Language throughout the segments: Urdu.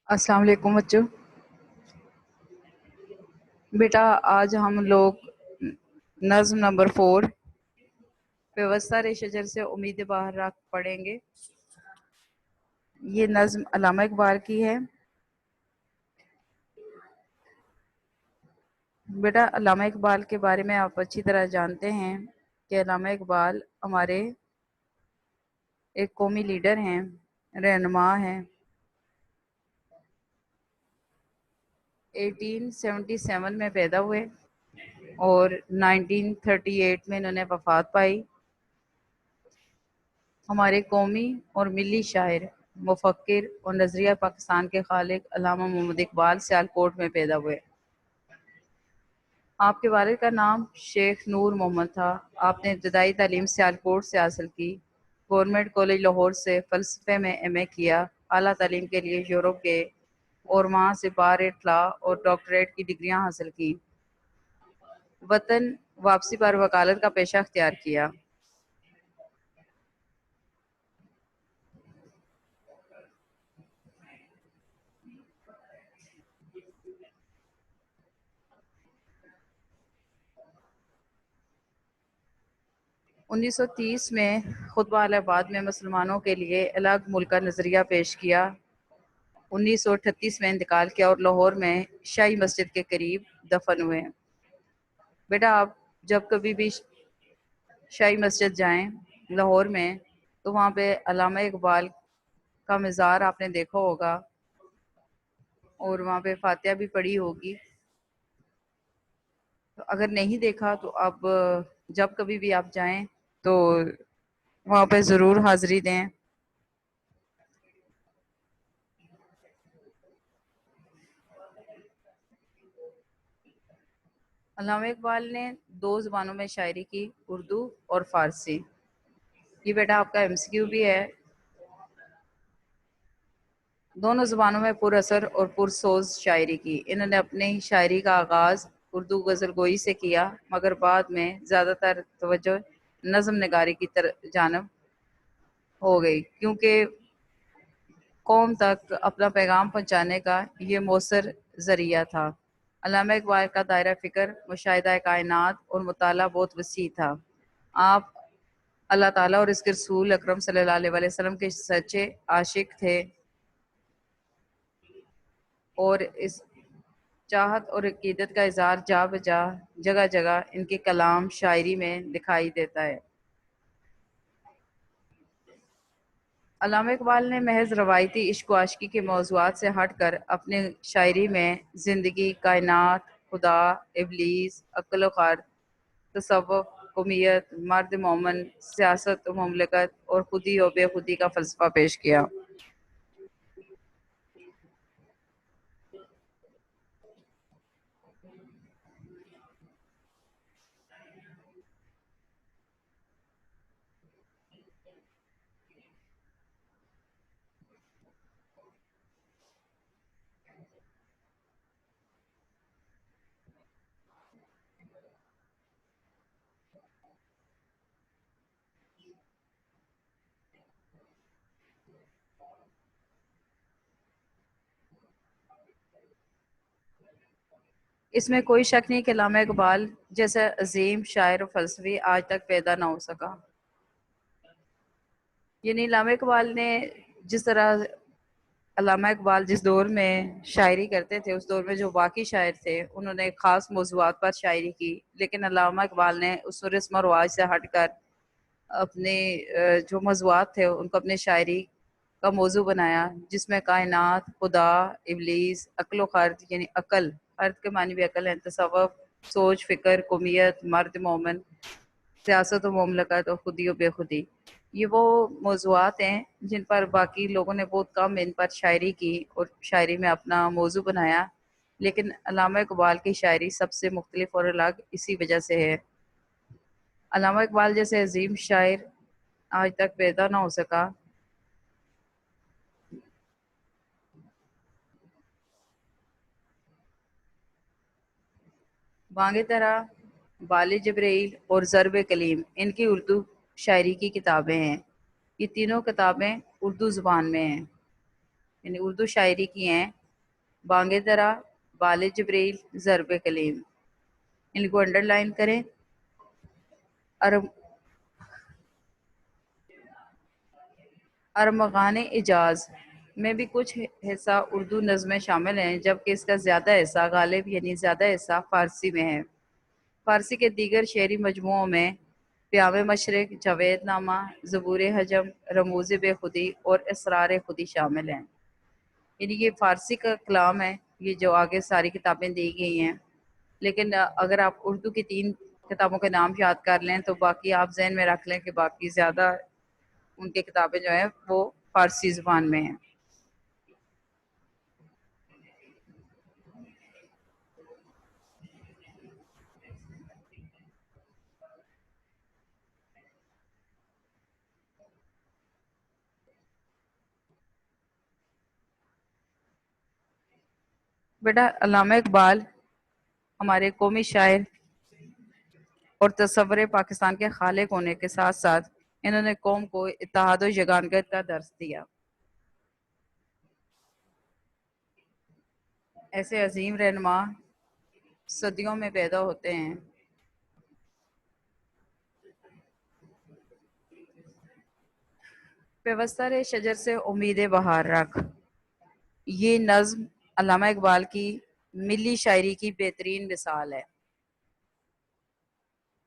السلام علیکم بچوں. بیٹا آج ہم لوگ نظم نمبر 4 پیوستہ شجر سے امید باہر رکھ پڑھیں گے. یہ نظم علامہ اقبال کی ہے. بیٹا علامہ اقبال کے بارے میں آپ اچھی طرح جانتے ہیں کہ علامہ اقبال ہمارے ایک قومی لیڈر ہیں، رہنما ہیں. 1877 میں پیدا ہوئے اور 1938 میں انہوں نے وفات پائی. ہمارے قومی اور ملی شاعر، مفکر اور نظریہ پاکستان کے خالق علامہ محمد اقبال سیالکوٹ میں پیدا ہوئے. آپ کے والد کا نام شیخ نور محمد تھا. آپ نے ابتدائی تعلیم سیالکوٹ سے حاصل کی. گورنمنٹ کالج لاہور سے فلسفے میں ایم اے کیا. اعلیٰ تعلیم کے لیے یورپ گئے اور وہاں سے بار لا اور ڈاکٹریٹ کی ڈگریاں حاصل کی. وطن واپسی پر وکالت کا پیشہ اختیار کیا. انیس سو تیس میں خطبہ الہ آباد میں مسلمانوں کے لیے الگ ملک کا نظریہ پیش کیا. 1938 میں انتقال کیا اور لاہور میں شاہی مسجد کے قریب دفن ہوئے. بیٹا آپ جب کبھی بھی شاہی مسجد جائیں لاہور میں تو وہاں پہ علامہ اقبال کا مزار آپ نے دیکھا ہوگا اور وہاں پہ فاتحہ بھی پڑھی ہوگی. اگر نہیں دیکھا تو اب جب کبھی بھی آپ جائیں تو وہاں پہ ضرور حاضری دیں. علامہ اقبال نے 2 زبانوں میں شاعری کی، اردو اور فارسی. یہ بیٹا آپ کا ایم سی کیو بھی ہے. دونوں زبانوں میں پر اثر اور پرسوز شاعری کی. انہوں نے اپنی شاعری کا آغاز اردو غزل گوئی سے کیا، مگر بعد میں زیادہ تر توجہ نظم نگاری کی جانب ہو گئی، کیونکہ قوم تک اپنا پیغام پہنچانے کا یہ مؤثر ذریعہ تھا. علامہ اقبال کا دائرہ فکر مشاہدہ کائنات اور مطالعہ بہت وسیع تھا. آپ اللہ تعالیٰ اور اس کے رسول اکرم صلی اللہ علیہ وسلم کے سچے عاشق تھے اور اس چاہت اور عقیدت کا اظہار جگہ جگہ ان کے کلام شاعری میں دکھائی دیتا ہے. علامہ اقبال نے محض روایتی عشق و عاشقی کے موضوعات سے ہٹ کر اپنے شاعری میں زندگی، کائنات، خدا، ابلیس، عقل و خرد، تصوف، قومیت، مرد مومن، سیاست و مملکت اور خودی و بے خودی کا فلسفہ پیش کیا. اس میں کوئی شک نہیں کہ علامہ اقبال جیسا عظیم شاعر و فلسفی آج تک پیدا نہ ہو سکا. یعنی علامہ اقبال نے جس طرح علامہ اقبال جس دور میں شاعری کرتے تھے، اس دور میں جو باقی شاعر تھے انہوں نے خاص موضوعات پر شاعری کی، لیکن علامہ اقبال نے اس رسم و رواج سے ہٹ کر اپنے جو موضوعات تھے ان کو اپنے شاعری کا موضوع بنایا، جس میں کائنات، خدا، ابلیس، عقل و خرد، یعنی عقل، خرد کے معنی بھی عقل ہے، تصوف، سوچ، فکر، قومیت، مرد مومن، سیاست و مملکت اور خودی و بے خودی. یہ وہ موضوعات ہیں جن پر باقی لوگوں نے بہت کم ان پر شاعری کی اور شاعری میں اپنا موضوع بنایا، لیکن علامہ اقبال کی شاعری سب سے مختلف اور الگ اسی وجہ سے ہے. علامہ اقبال جیسے عظیم شاعر آج تک پیدا نہ ہو سکا. بانگ طرح، بال جبرائیل اور ضرب کلیم ان کی اردو شاعری کی کتابیں ہیں. یہ تینوں کتابیں اردو زبان میں ہیں. یعنی اردو شاعری کی ہیں بانگ درا، بال جبریل، ضرب کلیم. ان کو انڈر لائن کریں. ارمغان اجاز میں بھی کچھ حصہ اردو نظمیں شامل ہیں، جبکہ اس کا زیادہ حصہ غالب یعنی زیادہ حصہ فارسی میں ہے. فارسی کے دیگر شعری مجموعوں میں پیام مشرق، جاوید نامہ، زبور حجم، رموز بے خودی اور اسرار خودی شامل ہیں. یعنی یہ فارسی کا کلام ہے، یہ جو آگے ساری کتابیں دی گئی ہیں. لیکن اگر آپ اردو کی 3 کتابوں کے نام یاد کر لیں تو باقی آپ ذہن میں رکھ لیں کہ باقی زیادہ ان کی کتابیں جو ہیں وہ فارسی زبان میں ہیں. بیٹا علامہ اقبال ہمارے قومی شاعر اور تصور پاکستان کے خالق ہونے کے ساتھ ساتھ انہوں نے قوم کو اتحاد و یگانگت کا درس دیا. ایسے عظیم رہنما صدیوں میں پیدا ہوتے ہیں. پیوستر شجر سے امید بہار رکھ، یہ نظم علامہ اقبال کی ملی شاعری کی بہترین مثال ہے.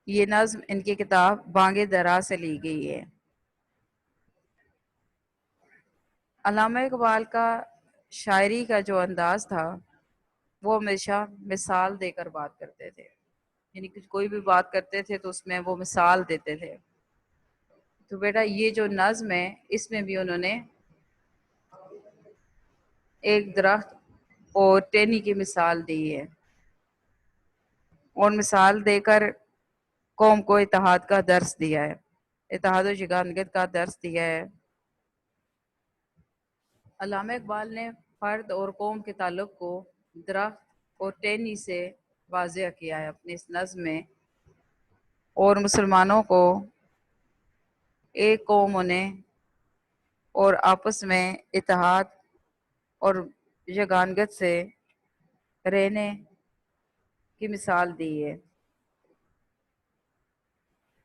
یہ نظم ان کی کتاب بانگ درا سے لی گئی ہے. علامہ اقبال کا شاعری کا جو انداز تھا وہ ہمیشہ مثال دے کر بات کرتے تھے. یعنی کہ کوئی بھی بات کرتے تھے تو اس میں وہ مثال دیتے تھے. تو بیٹا یہ جو نظم ہے اس میں بھی انہوں نے ایک درخت اور ٹہنی کی مثال دی ہے، اور مثال دے کر قوم کو اتحاد کا درس دیا ہے، اتحاد و یگانگت کا درس دیا ہے. علامہ اقبال نے فرد اور قوم کے تعلق کو درخت اور ٹہنی سے واضح کیا ہے اپنی اس نظم میں، اور مسلمانوں کو ایک قوم ہونے اور آپس میں اتحاد اور یگانگت سے رہنے کی مثال دی ہے.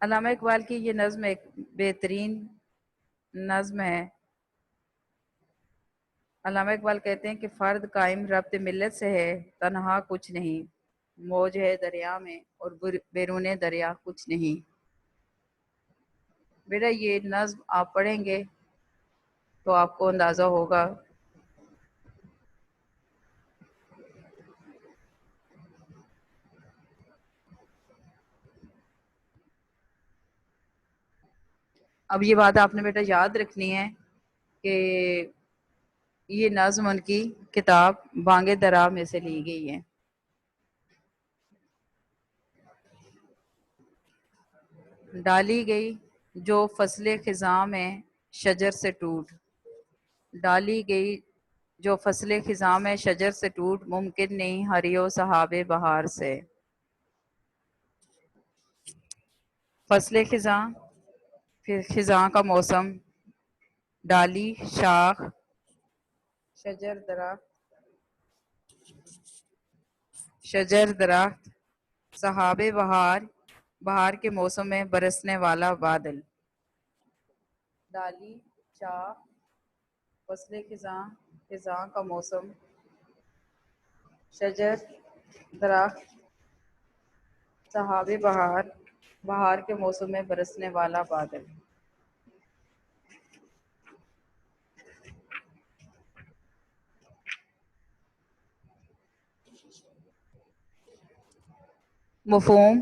علامہ اقبال کی یہ نظم ایک بہترین نظم ہے. علامہ اقبال کہتے ہیں کہ فرد قائم ربط ملت سے ہے، تنہا کچھ نہیں، موج ہے دریا میں اور بیرون دریا کچھ نہیں. بیٹا یہ نظم آپ پڑھیں گے تو آپ کو اندازہ ہوگا اب یہ بات آپ نے بیٹا یاد رکھنی ہے کہ یہ نظم ان کی کتاب بانگ درا میں سے لی گئی ہے. ڈالی گئی جو فصل خزاں میں شجر سے ٹوٹ، ڈالی گئی جو فصل خزاں میں شجر سے ٹوٹ، ممکن نہیں ہریو صحاب بہار سے. فصل خزاں، پھر خزاں کا موسم، ڈالی شاخ، شجر درخت، شجر درخت، صحاب بہار، بہار کے موسم میں برسنے والا بادل. ڈالی شاخ، فصل خزاں، خزاں کا موسم، شجر درخت، صحاب بہار، بہار کے موسم میں برسنے والا بادل. مفہوم: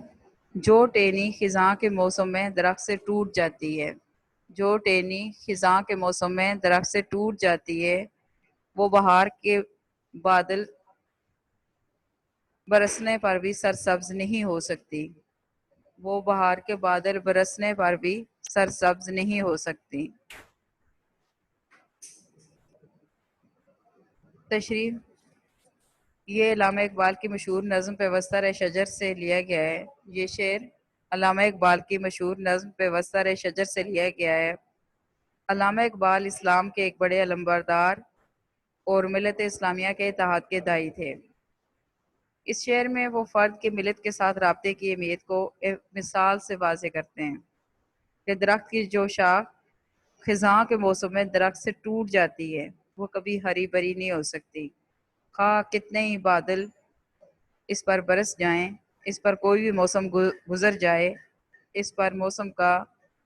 جو ٹہنی خزاں کے موسم میں درخت سے ٹوٹ جاتی ہے، جو ٹہنی خزاں کے موسم میں درخت سے ٹوٹ جاتی ہے وہ بہار کے بادل برسنے پر بھی سرسبز نہیں ہو سکتی، وہ بہار کے بادل برسنے پر بھی سرسبز نہیں ہو سکتی. تشریح: یہ علامہ اقبال کی مشہور نظم پیوستر شجر سے لیا گیا ہے. یہ شعر علامہ اقبال کی مشہور نظم پیوستر شجر سے لیا گیا ہے. علامہ اقبال اسلام کے ایک بڑے علمبردار اور ملت اسلامیہ کے اتحاد کے داعی تھے۔ اس شعر میں وہ فرد کے ملت کے ساتھ رابطے کی اہمیت کو ایک مثال سے واضح کرتے ہیں کہ درخت کی جو شاخ خزاں کے موسم میں درخت سے ٹوٹ جاتی ہے وہ کبھی ہری بھری نہیں ہو سکتی، خواہ کتنے ہی بادل اس پر برس جائیں، اس پر کوئی بھی موسم گزر جائے، اس پر موسم کا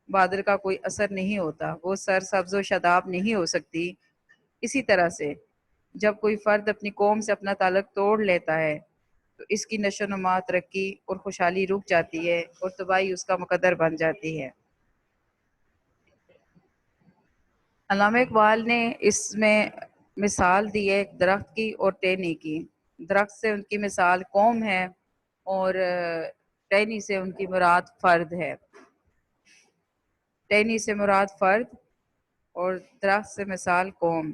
بادل کا کوئی اثر نہیں ہوتا، وہ سر سبز و شاداب نہیں ہو سکتی۔ اسی طرح سے جب کوئی فرد اپنی قوم سے اپنا تعلق توڑ لیتا ہے تو اس کی نشو و نما، ترقی اور خوشحالی رک جاتی ہے اور تباہی اس کا مقدر بن جاتی ہے۔ علامہ اقبال نے اس میں مثال دی ہے ایک درخت کی اور ٹہنی کی۔ درخت سے ان کی مثال قوم ہے اور ٹہنی سے ان کی مراد فرد ہے۔ ٹہنی سے مراد فرد اور درخت سے مثال قوم۔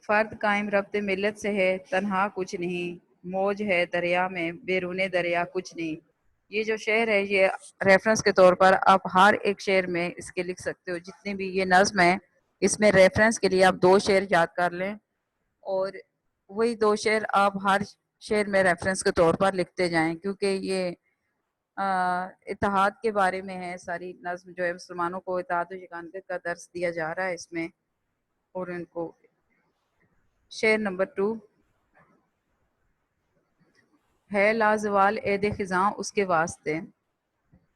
فرد قائم ربط ملت سے ہے، تنہا کچھ نہیں، موج ہے دریا میں بیرون دریا کچھ نہیں۔ یہ جو شعر ہے یہ ریفرنس کے طور پر آپ ہر ایک شعر میں اس کے لکھ سکتے ہو، جتنے بھی یہ نظم ہے اس میں ریفرنس کے لیے آپ 2 شعر یاد کر لیں اور وہی 2 شعر آپ ہر شعر میں ریفرنس کے طور پر لکھتے جائیں، کیونکہ یہ اتحاد کے بارے میں ہے۔ ساری نظم جو ہے مسلمانوں کو اتحاد و یگانگت کا درس دیا جا رہا ہے اس میں۔ اور ان کو شعر نمبر 2 ہے لازوال عید خزاں اس کے واسطے،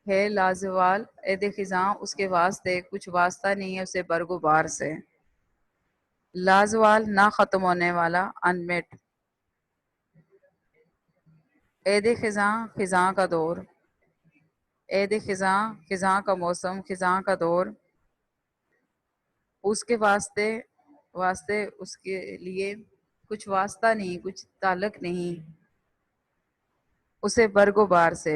ہے لازوال عید خزاں اس کے واسطے، کچھ واسطہ نہیں ہے اسے برگ و بار سے۔ لازوال نہ ختم ہونے والا، انمٹ۔ عید خزاں خزاں کا دور، عید خزاں خزاں کا موسم، خزاں کا دور، اس کے واسطے اس کے لیے کچھ واسطہ نہیں، کچھ تعلق نہیں اسے برگ و بار سے۔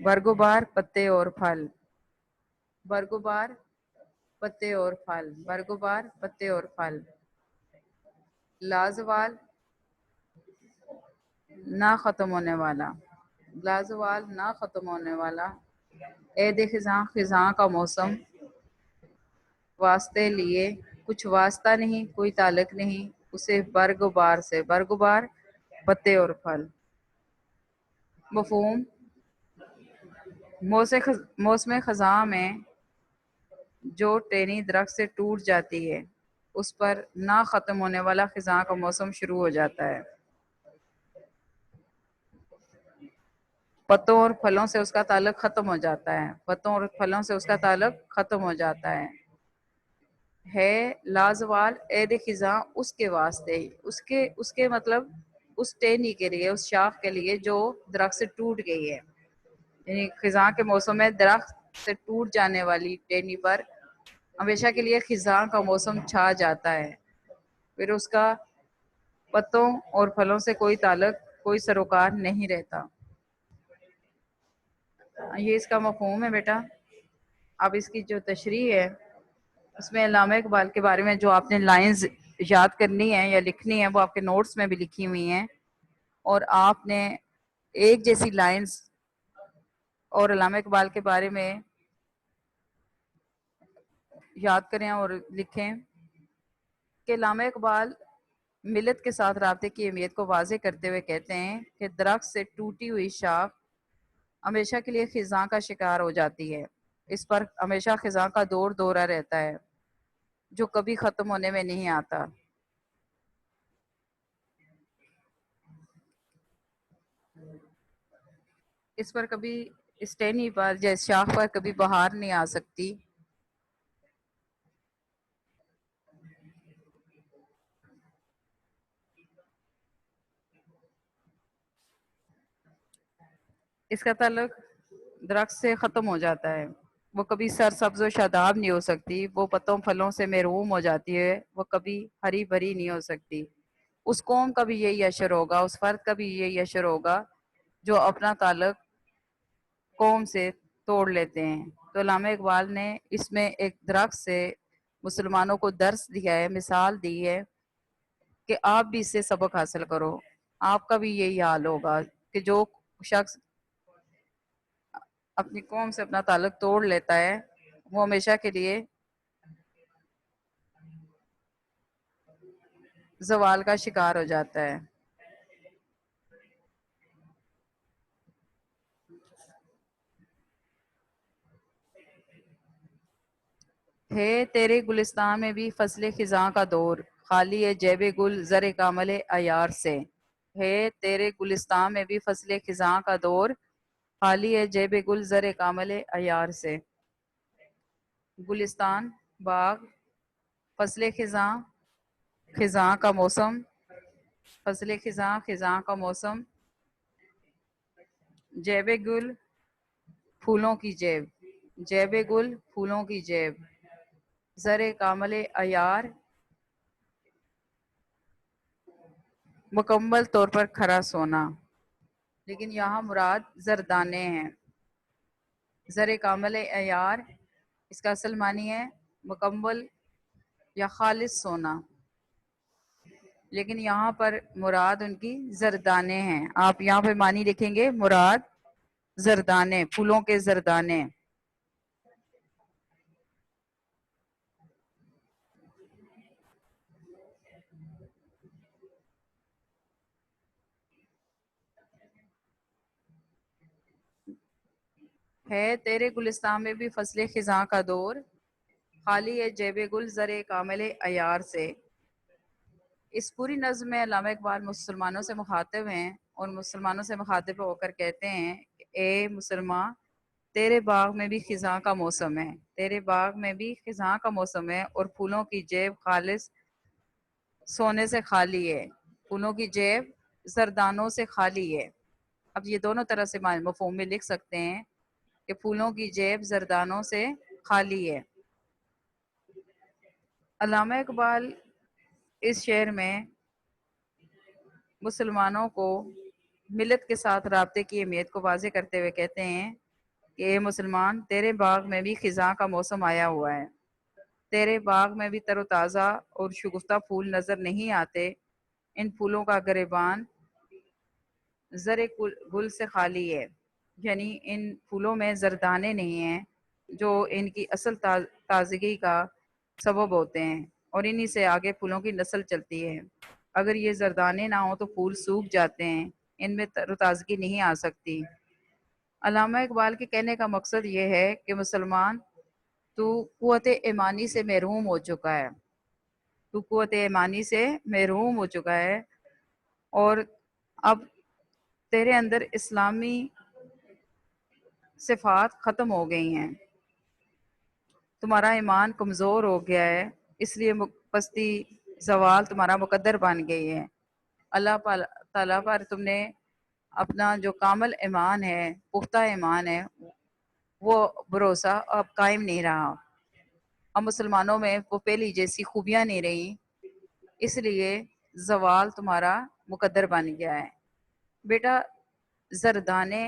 برگ و بار پتے اور پھل، برگ و بار پتے اور پھل، برگ و بار پتے اور پھل۔ لازوال نہ ختم ہونے والا، لازوال نہ ختم ہونے والا، عید خزاں خزاں کا موسم، واسطے لیے کچھ واسطہ نہیں، کوئی تعلق نہیں اسے برگ و بار سے۔ برگ و بار پتے اور پھل۔ مفہوم: موسم خزاں میں جو ٹہنی درخت سے ٹوٹ جاتی ہے اس پر نہ ختم ہونے والا خزاں کا موسم شروع ہو جاتا ہے۔ پتوں اور پھلوں سے اس کا تعلق ختم ہو جاتا ہے، پتوں اور پھلوں سے اس کا تعلق ختم ہو جاتا ہے لازوال عید خزاں اس کے واسطے، اس کے مطلب اس ٹہنی کے لیے، اس شاخ کے لیے جو درخت سے ٹوٹ گئی ہے، یعنی خزاں کے موسم میں درخت سے ٹوٹ جانے والی ٹہنی پر ہمیشہ کے لیے خزاں کا موسم چھا جاتا ہے، پھر اس کا پتوں اور پھلوں سے کوئی تعلق، کوئی سروکار نہیں رہتا۔ یہ اس کا مفہوم ہے بیٹا۔ اب اس کی جو تشریح ہے اس میں علامہ اقبال کے بارے میں جو آپ نے لائنز یاد کرنی ہے یا لکھنی ہے وہ آپ کے نوٹس میں بھی لکھی ہوئی ہیں، اور آپ نے ایک جیسی لائنز اور علامہ اقبال کے بارے میں یاد کریں اور لکھیں کہ علامہ اقبال ملت کے ساتھ رابطے کی اہمیت کو واضح کرتے ہوئے کہتے ہیں کہ درخت سے ٹوٹی ہوئی شاخ ہمیشہ کے لیے خزاں کا شکار ہو جاتی ہے، اس پر ہمیشہ خزاں کا دور دورہ رہتا ہے جو کبھی ختم ہونے میں نہیں آتا۔ اس پر کبھی، اس ٹہنی پر یا اس شاخ پر کبھی بہار نہیں آ سکتی، اس کا تعلق درخت سے ختم ہو جاتا ہے، وہ کبھی سر سبز و شاداب نہیں ہو سکتی، وہ پتوں پھلوں سے محروم ہو جاتی ہے، وہ کبھی ہری بھری نہیں ہو سکتی۔ اس قوم کا بھی یہی اشر ہوگا، اس فرد کا بھی یہی اشر ہوگا جو اپنا تعلق قوم سے توڑ لیتے ہیں۔ تو علامہ اقبال نے اس میں ایک درخت سے مسلمانوں کو درس دیا ہے، مثال دی ہے کہ آپ بھی اس سے سبق حاصل کرو، آپ کا بھی یہی حال ہوگا کہ جو شخص اپنی قوم سے اپنا تعلق توڑ لیتا ہے وہ ہمیشہ کے لیے زوال کا شکار ہو جاتا ہے۔ ہے تیرے گلستان میں بھی فصل خزاں کا دور، خالی ہے جیب گل زر کامل عیار سے۔ ہے تیرے گلستان میں بھی فصل خزاں کا دور، خالی ہے جیب گل زر کامل عیار سے۔ گلستان، باغ، فصل خزاں، خزاں کا موسم، فصل خزاں، خزاں کا موسم، جیب گل، پھولوں کی جیب، جیب گل، پھولوں کی جیب، زر کامل عیار، مکمل طور پر کھرا سونا۔ لیکن یہاں مراد زردانے ہیں۔ زر کامل عیار، اس کا اصل معنی ہے مکمل یا خالص سونا، لیکن یہاں پر مراد ان کی زردانے ہیں۔ آپ یہاں پہ معنی لکھیں گے مراد زردانے، پھولوں کے زردانے۔ ہے تیرے گلستان میں بھی فصل خزاں کا دور، خالی ہے جیب گل زر کامل عیار سے۔ اس پوری نظم میں علامہ اقبال مسلمانوں سے مخاطب ہیں، اور مسلمانوں سے مخاطب ہو کر کہتے ہیں کہ اے مسلمان، تیرے باغ میں بھی خزاں کا موسم ہے، تیرے باغ میں بھی خزاں کا موسم ہے، اور پھولوں کی جیب خالص سونے سے خالی ہے، پھولوں کی جیب زردانوں سے خالی ہے۔ اب یہ دونوں طرح سے مفہوم میں لکھ سکتے ہیں کہ پھولوں کی جیب زردانوں سے خالی ہے۔ علامہ اقبال اس شعر میں مسلمانوں کو ملت کے ساتھ رابطے کی اہمیت کو واضح کرتے ہوئے کہتے ہیں کہ اے مسلمان، تیرے باغ میں بھی خزاں کا موسم آیا ہوا ہے، تیرے باغ میں بھی تر و تازہ اور شگفتہ پھول نظر نہیں آتے، ان پھولوں کا گریبان زر گل سے خالی ہے، یعنی ان پھولوں میں زردانے نہیں ہیں جو ان کی اصل تازگی کا سبب ہوتے ہیں، اور انہی سے آگے پھولوں کی نسل چلتی ہے۔ اگر یہ زردانے نہ ہوں تو پھول سوکھ جاتے ہیں، ان میں تر و تازگی نہیں آ سکتی۔ علامہ اقبال کے کہنے کا مقصد یہ ہے کہ مسلمان، تو قوت ایمانی سے محروم ہو چکا ہے، تو قوت ایمانی سے محروم ہو چکا ہے، اور اب تیرے اندر اسلامی صفات ختم ہو گئی ہیں، تمہارا ایمان کمزور ہو گیا ہے، اس لیے پستی زوال تمہارا مقدر بن گئی ہے۔ اللہ تعالیٰ پر تم نے اپنا جو کامل ایمان ہے، پختہ ایمان ہے، وہ بھروسہ اب قائم نہیں رہا، اب مسلمانوں میں وہ پہلی جیسی خوبیاں نہیں رہی، اس لیے زوال تمہارا مقدر بن گیا ہے۔ بیٹا، زردانے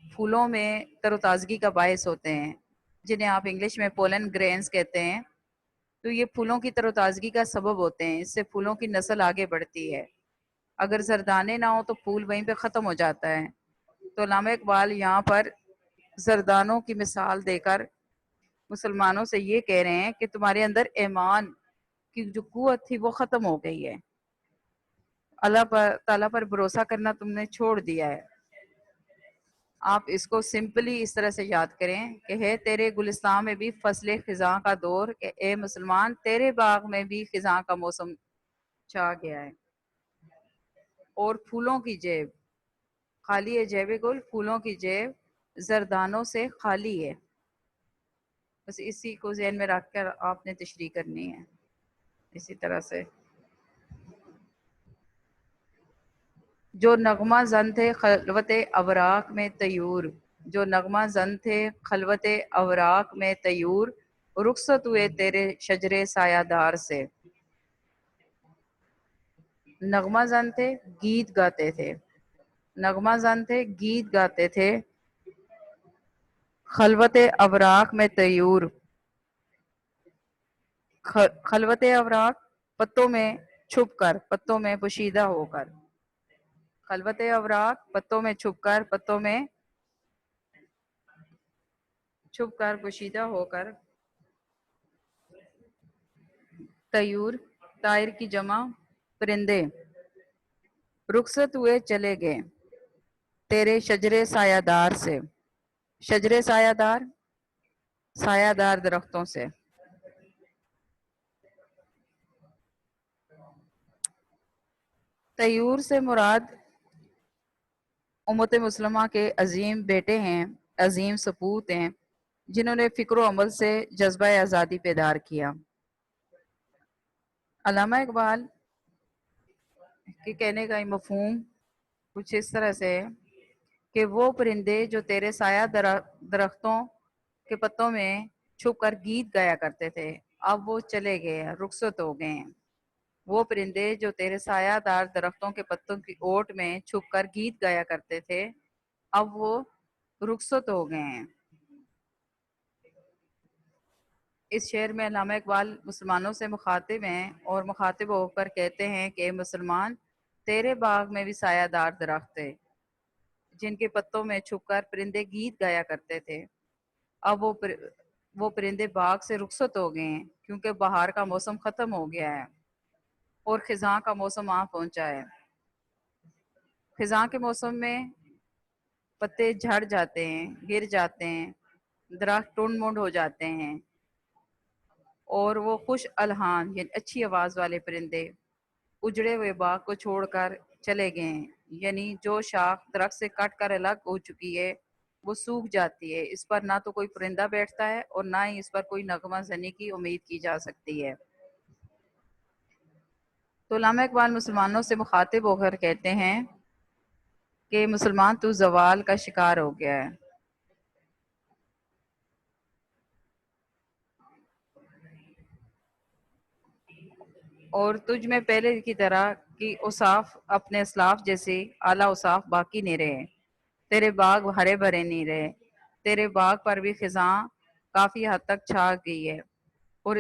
پھولوں میں تر و تازگی کا باعث ہوتے ہیں، جنہیں آپ انگلش میں پولن گرینز کہتے ہیں، تو یہ پھولوں کی تر و تازگی کا سبب ہوتے ہیں، اس سے پھولوں کی نسل آگے بڑھتی ہے۔ اگر زردانے نہ ہو تو پھول وہیں پہ ختم ہو جاتا ہے۔ تو علامہ اقبال یہاں پر زردانوں کی مثال دے کر مسلمانوں سے یہ کہہ رہے ہیں کہ تمہارے اندر ایمان کی جو قوت تھی وہ ختم ہو گئی ہے، اللہ تعالیٰ پر بھروسہ کرنا تم نے چھوڑ دیا ہے۔ آپ اس کو سمپلی اس طرح سے یاد کریں کہ ہے تیرے گلستان میں بھی فصل خزاں کا دور، کہ اے مسلمان، تیرے باغ میں بھی خزاں کا موسم چھا گیا ہے، اور پھولوں کی جیب خالی ہے، جیب گل، پھولوں کی جیب زردانوں سے خالی ہے۔ بس اسی کو ذہن میں رکھ کر آپ نے تشریح کرنی ہے۔ اسی طرح سے جو نغمہ زن تھے خلوت اوراق میں طیور، جو نغمہ زن تھے خلوت اوراق میں طیور، رخصت ہوئے تیرے شجرے سایہ دار سے۔ نغمہ زن تھے، گیت گاتے تھے، نغمہ زن تھے، گیت گاتے تھے، خلوت اوراق میں طیور، خلوت اوراق پتوں میں چھپ کر، پتوں میں پوشیدہ ہو کر، خلوت اوراق پتوں میں چھپ کر، پتوں میں چھپ کر، پوشیدہ ہو کر، طیور طائر کی جمع پرندے رخصت ہوئے چلے گئے تیرے شجرے سایہ دار سے. شجرے سایہ دار، سایہ دار درختوں سے. طیور سے مراد امت مسلمہ کے عظیم بیٹے ہیں، عظیم سپوت ہیں، جنہوں نے فکر و عمل سے جذبہ آزادی بیدار کیا. علامہ اقبال کے کہنے کا مفہوم کچھ اس طرح سے ہے کہ وہ پرندے جو تیرے سایہ درختوں کے پتوں میں چھپ کر گیت گایا کرتے تھے، اب وہ چلے گئے، رخصت ہو گئے ہیں. وہ پرندے جو تیرے سایہ دار درختوں کے پتوں کی اوٹ میں چھپ کر گیت گایا کرتے تھے، اب وہ رخصت ہو گئے ہیں. اس شعر میں علامہ اقبال مسلمانوں سے مخاطب ہیں اور مخاطب ہو کر کہتے ہیں کہ اے مسلمان، تیرے باغ میں بھی سایہ دار درخت تھے جن کے پتوں میں چھپ کر پرندے گیت گایا کرتے تھے. اب وہ پرندے باغ سے رخصت ہو گئے ہیں کیونکہ بہار کا موسم ختم ہو گیا ہے اور خزاں کا موسم آ پہنچا ہے. خزاں کے موسم میں پتے جھڑ جاتے ہیں، گر جاتے ہیں، درخت ٹنڈ منڈ ہو جاتے ہیں اور وہ خوش الحان یعنی اچھی آواز والے پرندے اجڑے ہوئے باغ کو چھوڑ کر چلے گئے ہیں. یعنی جو شاخ درخت سے کٹ کر الگ ہو چکی ہے وہ سوکھ جاتی ہے، اس پر نہ تو کوئی پرندہ بیٹھتا ہے اور نہ ہی اس پر کوئی نغمہ زنی کی امید کی جا سکتی ہے. تو علامہ اقبال مسلمانوں سے مخاطب ہو کر کہتے ہیں کہ مسلمان تو زوال کا شکار ہو گیا ہے. اور تجھ میں پہلے کی طرح کی اوصاف اپنے اسلاف جیسے اعلیٰ اوصاف باقی نہیں رہے. تیرے باغ ہرے بھرے نہیں رہے. تیرے باغ پر بھی خزاں کافی حد تک چھا گئی ہے اور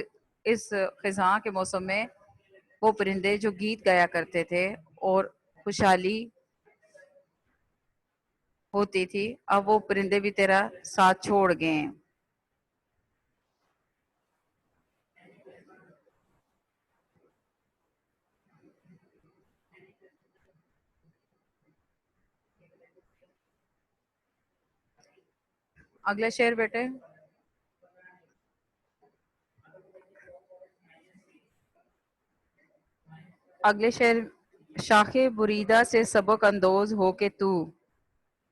اس خزاں کے موسم میں وہ پرندے جو گیت گایا کرتے تھے اور خوشحالی ہوتی تھی، اب وہ پرندے بھی تیرا ساتھ چھوڑ گئے ہیں. اگلا شعر بیٹے. اگلے شعر شاخ بریدہ سے سبق اندوز ہو کے تو،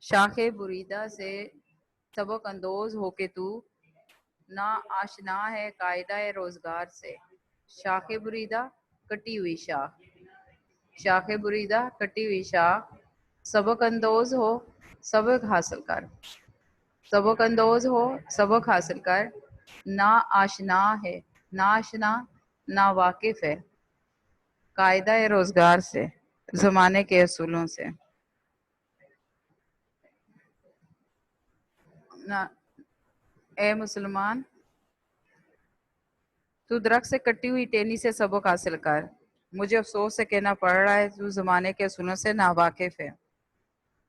شاخ بریدہ سے سبق اندوز ہو کے تو نا آشنا ہے قاعدہ روزگار سے. شاخ بریدہ کٹی ہوئی شاخ، شاخ بریدہ کٹی ہوئی شاخ، سبق اندوز ہو سبق حاصل کر، سبق اندوز ہو سبق حاصل کر، نا آشنا ہے، نا آشنا نا واقف ہے قاعدہ روزگار سے، زمانے کے اصولوں سے. اے مسلمان تو درخت سے کٹی ہوئی ٹہنی سے سبق حاصل کر، مجھے افسوس سے کہنا پڑ رہا ہے تو زمانے کے اصولوں سے ناواقف ہے.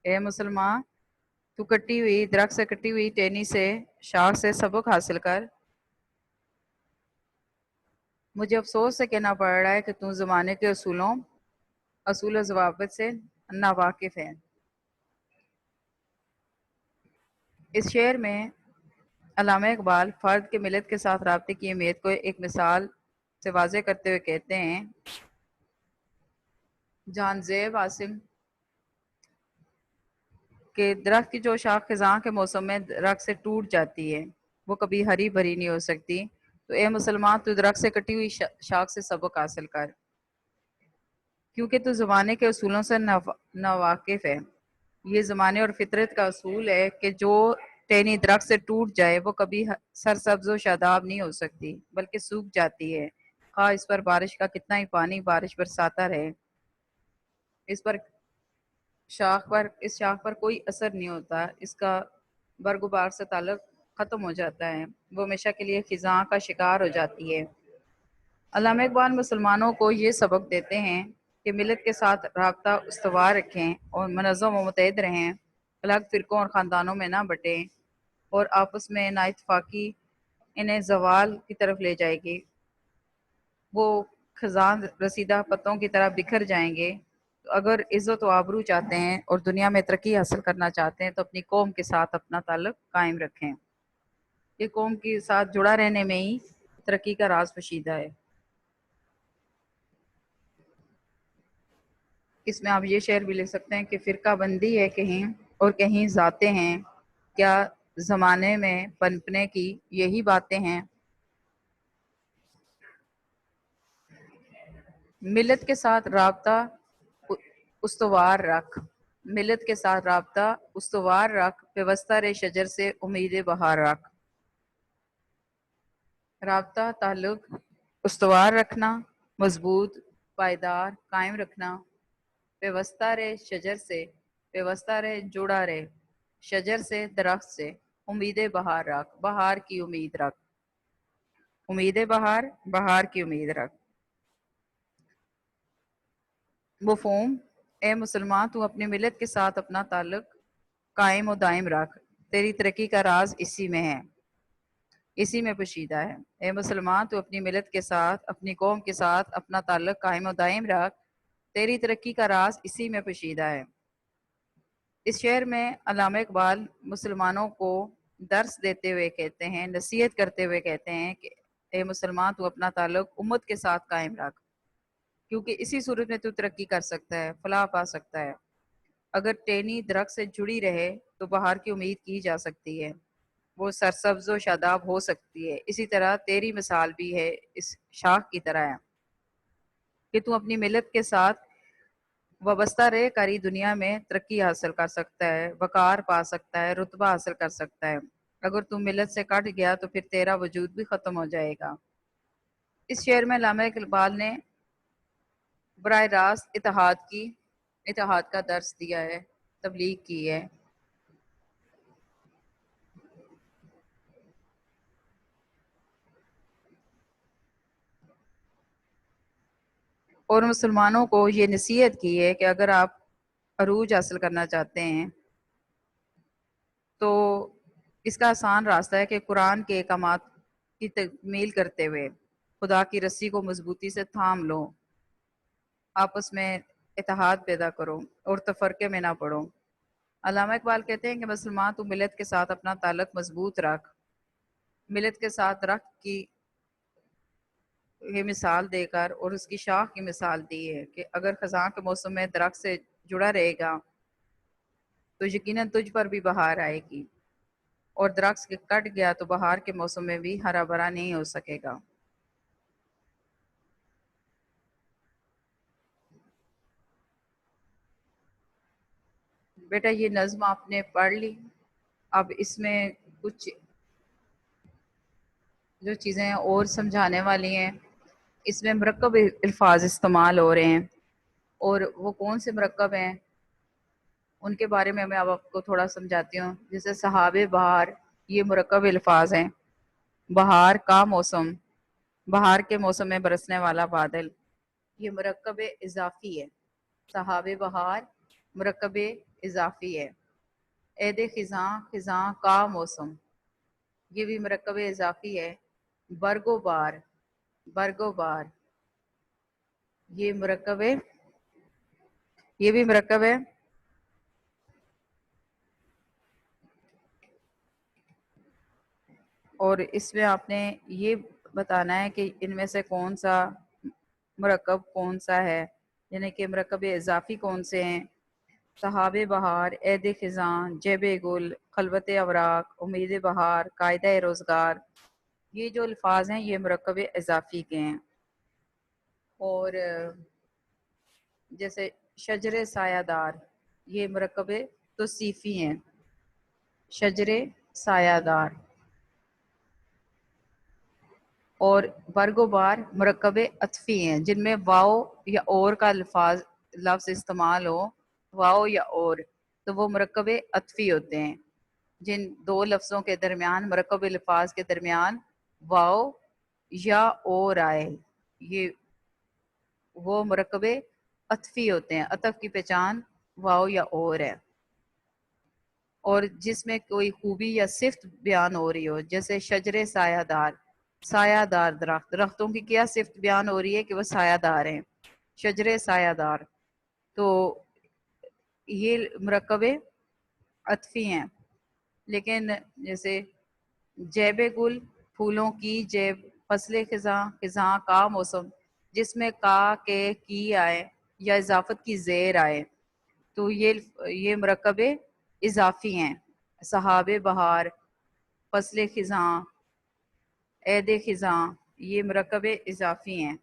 اے مسلمان تو کٹی ہوئی درخت سے کٹی ہوئی ٹہنی سے شاخ سے سبق حاصل کر، مجھے افسوس سے کہنا پڑ رہا ہے کہ تو زمانے کے اصول و ضوابط سے ناواقف ہے. اس شعر میں علامہ اقبال فرد کے ملت کے ساتھ رابطے کی اہمیت کو ایک مثال سے واضح کرتے ہوئے کہتے ہیں جان زیب عاصم کہ درخت کی جو شاخ خزاں کے موسم میں درخت سے ٹوٹ جاتی ہے وہ کبھی ہری بھری نہیں ہو سکتی. تو اے مسلمان تو درخت سے کٹی ہوئی شاخ سے سبق حاصل کر، کیونکہ تو زمانے کے اصولوں سے ناواقف ہے. یہ زمانے اور فطرت کا اصول ہے کہ جو ٹہنی درخت سے ٹوٹ جائے وہ کبھی سرسبز و شاداب نہیں ہو سکتی بلکہ سوکھ جاتی ہے، خواہ اس پر بارش کا کتنا ہی پانی بارش برساتا رہے. اس شاخ پر کوئی اثر نہیں ہوتا، اس کا برگ و بار سے تعلق ختم ہو جاتا ہے، وہ ہمیشہ کے لیے خزاں کا شکار ہو جاتی ہے. علامہ اقبال مسلمانوں کو یہ سبق دیتے ہیں کہ ملت کے ساتھ رابطہ استوار رکھیں اور منظم و متحد رہیں، الگ فرقوں اور خاندانوں میں نہ بٹیں اور آپس میں نا اتفاقی انہیں زوال کی طرف لے جائے گی. وہ خزان رسیدہ پتوں کی طرح بکھر جائیں گے۔ تو اگر عزت و آبرو چاہتے ہیں اور دنیا میں ترقی حاصل کرنا چاہتے ہیں تو اپنی قوم کے ساتھ اپنا تعلق قائم رکھیں۔ یہ قوم کے ساتھ جڑا رہنے میں ہی ترقی کا راز پوشیدہ ہے۔ اس میں آپ یہ شعر بھی لکھ سکتے ہیں کہ فرقہ بندی ہے کہیں اور کہیں ذاتیں ہیں، کیا زمانے میں پنپنے کی یہی باتیں ہیں۔ ملت کے ساتھ رابطہ استوار رکھ، ملت کے ساتھ رابطہ استوار رکھ، پیوستہ رے شجر سے امید بہار رکھ۔ رابطہ تعلق استوار رکھنا، مضبوط، پائیدار، قائم رکھنا، پیوستہ رے شجر سے، پیوستہ رے جڑا رے شجر سے، درخت سے، امید بہار رکھ، بہار کی امید رکھ، امید بہار، بہار کی امید رکھ۔ مفہوم: اے مسلمان تو اپنی ملت کے ساتھ اپنا تعلق قائم و دائم رکھ، تیری ترقی کا راز اسی میں ہے، اسی میں پوشیدہ ہے۔ اے مسلمان تو اپنی ملت کے ساتھ، اپنی قوم کے ساتھ اپنا تعلق قائم و دائم رکھ، تیری ترقی کا راز اسی میں پوشیدہ ہے۔ اس شعر میں علامہ اقبال مسلمانوں کو درس دیتے ہوئے کہتے ہیں، نصیحت کرتے ہوئے کہتے ہیں کہ اے مسلمان تو اپنا تعلق امت کے ساتھ قائم رکھ، کیونکہ اسی صورت میں تو ترقی کر سکتا ہے، فلاح پا سکتا ہے۔ اگر ٹہنی درخت سے جڑی رہے تو بہار کی امید کی جا سکتی ہے، وہ سرسبز و شاداب ہو سکتی ہے۔ اسی طرح تیری مثال بھی ہے اس شاخ کی طرح ہے کہ تو اپنی ملت کے ساتھ وابستہ رہ کر ہی دنیا میں ترقی حاصل کر سکتا ہے، وقار پا سکتا ہے، رتبہ حاصل کر سکتا ہے۔ اگر تم ملت سے کٹ گیا تو پھر تیرا وجود بھی ختم ہو جائے گا۔ اس شعر میں علامہ اقبال نے براہ راست اتحاد کا درس دیا ہے، تبلیغ کی ہے۔ اور مسلمانوں کو یہ نصیحت کی ہے کہ اگر آپ عروج حاصل کرنا چاہتے ہیں تو اس کا آسان راستہ ہے کہ قرآن کے احکامات کی تکمیل کرتے ہوئے خدا کی رسی کو مضبوطی سے تھام لو، آپس میں اتحاد پیدا کرو اور تفرقے میں نہ پڑو۔ علامہ اقبال کہتے ہیں کہ مسلمان تو ملت کے ساتھ اپنا تعلق مضبوط رکھ، ملت کے ساتھ رکھ کی یہ مثال دے کر اور اس کی شاخ کی مثال دی ہے کہ اگر خزاں کے موسم میں درخت سے جڑا رہے گا تو یقیناً تجھ پر بھی بہار آئے گی، اور درخت کے کٹ گیا تو بہار کے موسم میں بھی ہرا بھرا نہیں ہو سکے گا۔ بیٹا یہ نظم آپ نے پڑھ لی، اب اس میں کچھ جو چیزیں اور سمجھانے والی ہیں، اس میں مرکب الفاظ استعمال ہو رہے ہیں، اور وہ کون سے مرکب ہیں ان کے بارے میں میں اب آپ کو تھوڑا سمجھاتی ہوں۔ جیسے صحاب بہار، یہ مرکب الفاظ ہیں۔ بہار کا موسم، بہار کے موسم میں برسنے والا بادل، یہ مرکب اضافی ہے۔ صحاب بہار مرکب اضافی ہے۔ عید خزاں، خزاں کا موسم، یہ بھی مرکب اضافی ہے۔ برگ و بار، برگ و بار، یہ مرکب ہے، یہ بھی مرکب ہے۔ اور اس میں آپ نے یہ بتانا ہے کہ ان میں سے کون سا مرکب کون سا ہے، یعنی کہ مرکب اضافی کون سے ہیں۔ صحاب بہار، عید خزاں، جیب گل، خلوت اوراق، امید بہار، قاعدہ روزگار، یہ جو الفاظ ہیں یہ مرکب اضافی کے ہیں۔ اور جیسے شجر سایہ دار، یہ مرکب توصیفی ہیں۔ شجر سایہ دار اور برگ و بار مرکب عطفی ہیں، جن میں واو یا اور کا لفظ استعمال ہو، واو یا اور، تو وہ مرکب عطفی ہوتے ہیں۔ جن دو لفظوں کے درمیان، مرکب الفاظ کے درمیان واو یا اور آئے، یہ وہ مرکب عطفی ہوتے ہیں۔ عطف کی پہچان واو یا اور ہے۔ اور جس میں کوئی خوبی یا صفت بیان ہو رہی ہو، جیسے شجر سایہ دار، سایہ دار درخت، درختوں کی کیا صفت بیان ہو رہی ہے کہ وہ سایہ دار ہیں، شجرے سایہ دار. تو یہ مرکبے عطفی ہیں. لیکن جیسے جیب گل پھولوں کی جیب، فصل خزاں خزاں کا موسم، جس میں کا کے کی آئے یا اضافت کی زیر آئے تو یہ مرکبے اضافی ہیں. صحاب بہار، فصل خزاں، عید خزاں، یہ مرکبے اضافی ہیں.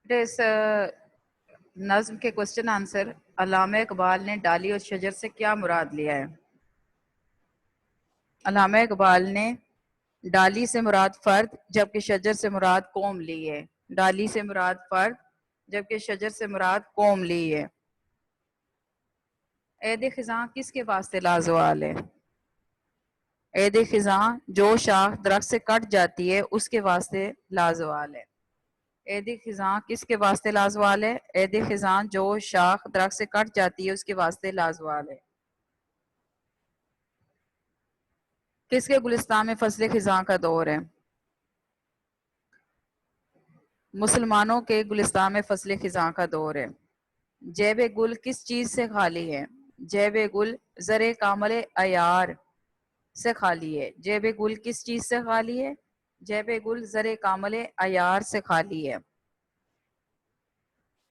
اس نظم کے کوشچن آنسر، علامہ اقبال نے ڈالی اور شجر سے کیا مراد لیا ہے؟ علامہ اقبال نے ڈالی سے مراد فرد جبکہ شجر سے مراد قوم لی ہے. ڈالی سے مراد فرد جبکہ شجر سے مراد قوم لی ہے. عید خزاں کس کے واسطے لازوال ہے؟ عید خزاں جو شاخ درخت سے کٹ جاتی ہے اس کے واسطے لازوال ہے. عید خزاں کس کے واسطے لازوال ہے؟ عید خزاں جو شاخ درخت سے کٹ جاتی ہے اس کے واسطے لازوال ہے. کس کے گلستان میں فصل خزاں کا دور ہے؟ مسلمانوں کے گلستان میں فصل خزاں کا دور ہے. جیب گل کس چیز سے خالی ہے؟ جیب گل زر کامل عیار سے خالی ہے. جیب گل کس چیز سے خالی ہے؟ جیب گل زر کامل عیار سے خالی ہے.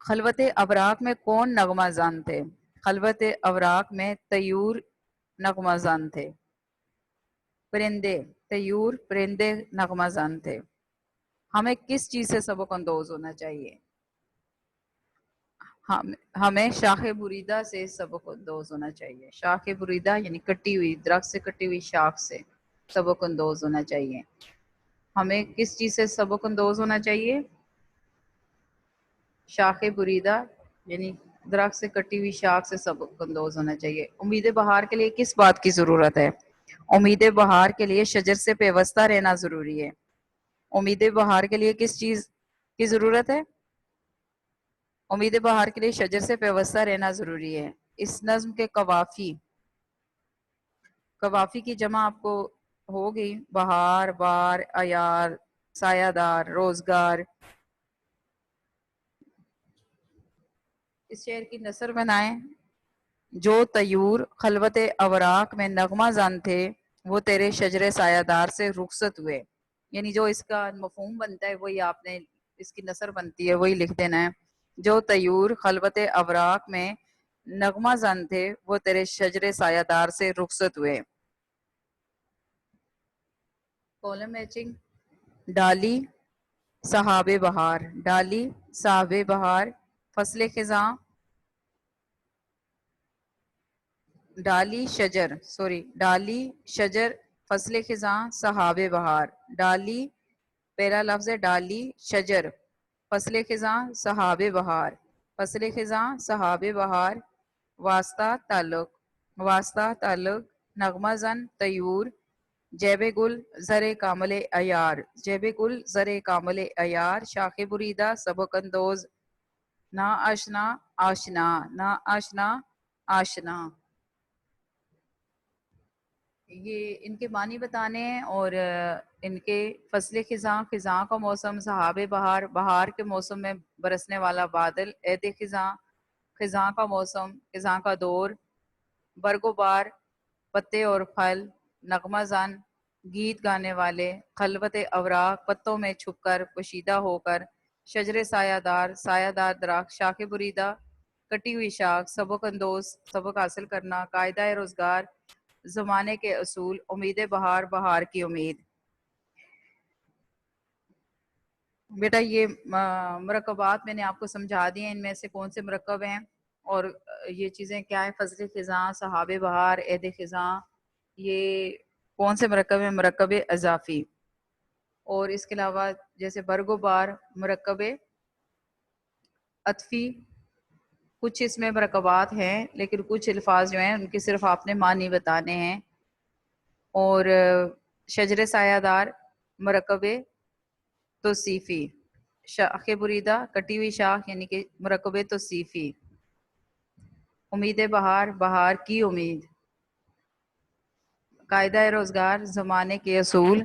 خلوت ابراق میں کون نغمہ زن تھے؟ خلوت ابراق میں طیور نغمہ زن تھے. پرندے، طیور پرندے نغمہ زن تھے. ہمیں کس چیز سے سبق اندوز ہونا چاہیے؟ ہمیں شاخ بریدہ سے سبق اندوز ہونا چاہیے. شاخ بریدہ یعنی کٹی ہوئی، درخت سے کٹی ہوئی شاخ سے سبق اندوز ہونا چاہیے. ہمیں کس چیز سے سبق اندوز ہونا چاہیے؟ شاخ بریدہ یعنی درخت سے کٹی ہوئی شاخ سے سبق اندوز ہونا چاہیے. امید بہار کے لیے کس بات کی ضرورت ہے؟ امید بہار کے لیے شجر سے پیوستہ رہنا ضروری ہے. امید بہار کے لیے کس چیز کی ضرورت ہے؟ امید بہار کے لیے شجر سے پیوستہ رہنا ضروری ہے. اس نظم کے قوافی، قوافی کی جمع آپ کو ہوگی بہار، بار، عیار، سایہ دار، روزگار. اس شعر کی نثر بنائیں. جو طیور خلوت اوراق میں نغمہ زن تھے وہ تیرے شجر سایہ دار سے رخصت ہوئے. یعنی جو اس کا مفہوم بنتا ہے وہی آپ نے، اس کی نثر بنتی ہے وہی لکھ دینا ہے. جو طیور خلوت اوراق میں نغمہ زن تھے وہ تیرے شجر سایہ دار سے رخصت ہوئے. Column matching. ڈالی، صحاب بہار. ڈالی، صحاب بہار، فصل خزاں. ڈالی شجر، ڈالی شجر، فصل خزاں، صحاب بہار. ڈالی پہلا لفظ ہے ڈالی شجر، فصل خزاں، صحاب بہار. فصل خزاں، صحاب بہار. واسطہ تعلق، واسطہ تعلق، نغمہ زن طیور. جیب گل زر کامل عیار، جیب گل زر کامل عیار. شاخ بریدہ سبق اندوز، نا آشنا آشنا، نا آشنا آشنا. یہ ان کے معنی بتانے ہیں اور ان کے فصل خزاں، خزاں کا موسم، صحاب بہار، بہار کے موسم میں برسنے والا بادل. عید خزاں، خزاں کا موسم، خزاں کا دور. برگ و بار، پتے اور پھل. نغمہ زن، گیت گانے والے. خلوت اوراق، پتوں میں چھپ کر، پوشیدہ ہو کر. شجر سایہ دار، سایہ دار درخت. شاخ بریدہ، کٹی ہوئی شاخ. سبق اندوز، سبق حاصل کرنا. قاعدہ روزگار، زمانے کے اصول. امید بہار، بہار کی امید. بیٹا یہ مرکبات میں نے آپ کو سمجھا دیے، ان میں سے کون سے مرکب ہیں اور یہ چیزیں کیا ہیں. فصل خزاں، صحاب بہار، عید خزاں، یہ کون سے مرکب ہیں؟ مرکب اضافی. اور اس کے علاوہ جیسے برگ و بار مرکب عطفی. کچھ اس میں مرکبات ہیں لیکن کچھ الفاظ جو ہیں ان کے صرف آپ نے معنی بتانے ہیں. اور شجر سایہ دار، مرکب توصیفی، شاخ بریدہ کٹی ہوئی شاخ یعنی کہ مرکب توصیفی، امید بہار بہار کی امید، قاعدہ روزگار زمانے کے اصول،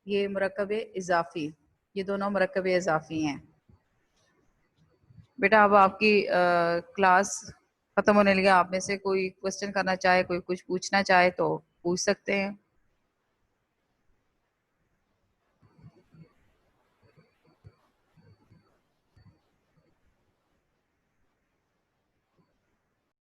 یہ مرکب اضافی، یہ دونوں مرکب اضافی ہیں۔ بیٹا اب آپ کی کلاس ختم ہونے لگا، آپ میں سے کوئی کوشچن کرنا چاہے، کوئی کچھ پوچھنا چاہے تو پوچھ سکتے ہیں۔